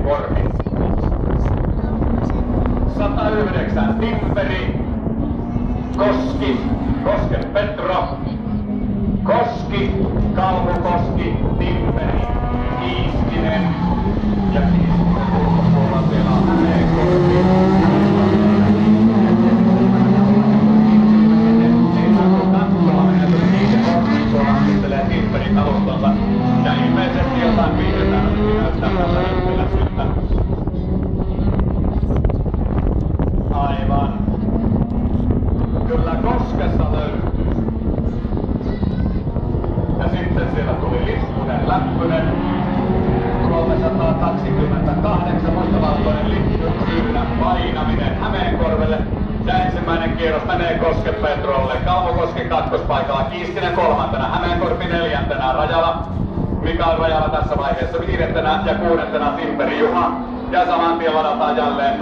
Hämeenkorpi. 109 Timperi, Koski, Kosken Petro, Koski, Kalmukoski, Timperi, Kiiskinen ja Kiiskinen ulkopuolella siellä on Hämeenkorpi. Timperin alustonsa ja ilmeisesti jotain piirretään näyttää tällä hetkellä syyttä. Aivan. Kyllä Koskessa löytyy. Ja sitten siellä tuli Lippunen, Läppönen. 328 mustavalkoinen lippu, syynä painaminen Hämeenkorvelle. Ja ensimmäinen kierros menee Kosken Petrolle, Kalmukosken kakkospaikalla, Kiiskinen kolmantena, Hämeenkorpi neljäntenä, Rajala, Mikael Rajala tässä vaiheessa viidentenä ja kuudentena Timperi Juha. Ja saman tien ladataan jälleen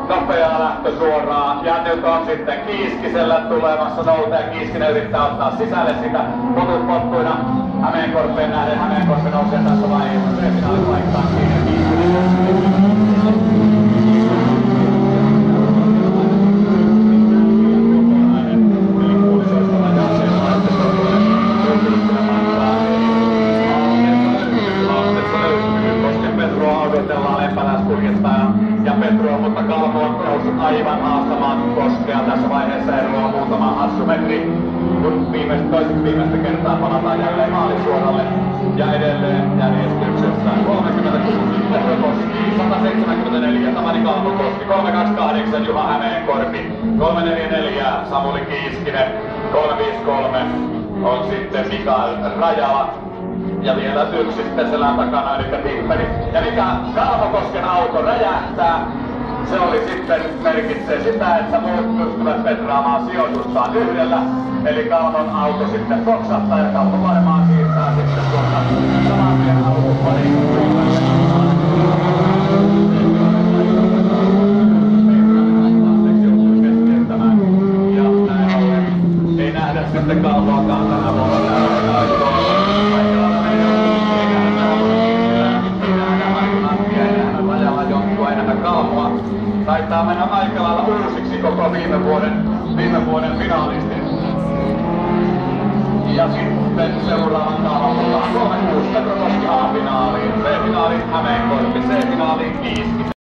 nopeaa lähtö suoraan. Ja nyt on sitten Kiiskisellä tulemassa nousee. Kiiskinen yrittää ottaa sisälle sitä potut pottuina. Hämeenkorpeen nähden Hämeenkorpi nousee tässä vaiheessa finaalipaikkaan kiinni Kiiskinen. Ja Petro, mutta Kalmo on noussut aivan haastamaan Koskea tässä vaiheessa eroa muutama hassumetri. Kun toiseksi viimeistä kertaa palataan jälleen maalisuoralle ja edelleen järjestyksessä 36 Petro Koski, 174 Tapani Kalmo Koski, 328 Juha Hämeenkorpi, 344 Samuli Kiiskinen, 353 on sitten Mikael Rajala. Ja vielä yksi sitten selän takana, eli Timperi. Ja mikä Kalmukosken auto räjähtää, se oli sitten merkitsee sitä, että muut pystyvät petraamaan sijoitustaan yhdellä. Eli Kalmon auto sitten poksahtaa ja Kalmo varmaan siirtää sitten tuolta saman tien alkupariin puolelle. Ja näin ollen ei nähdä sitten Kalmoakaan tänä vuonna. Taitaa mennä aika lailla uusiksi koko viime vuoden finaalistin. Ja sitten seuraavan kaavan mukaan 3-6 Petro Koski A-finaaliin, B-finaaliin Hämeenkorpi, C-finaaliin Kiiskinen.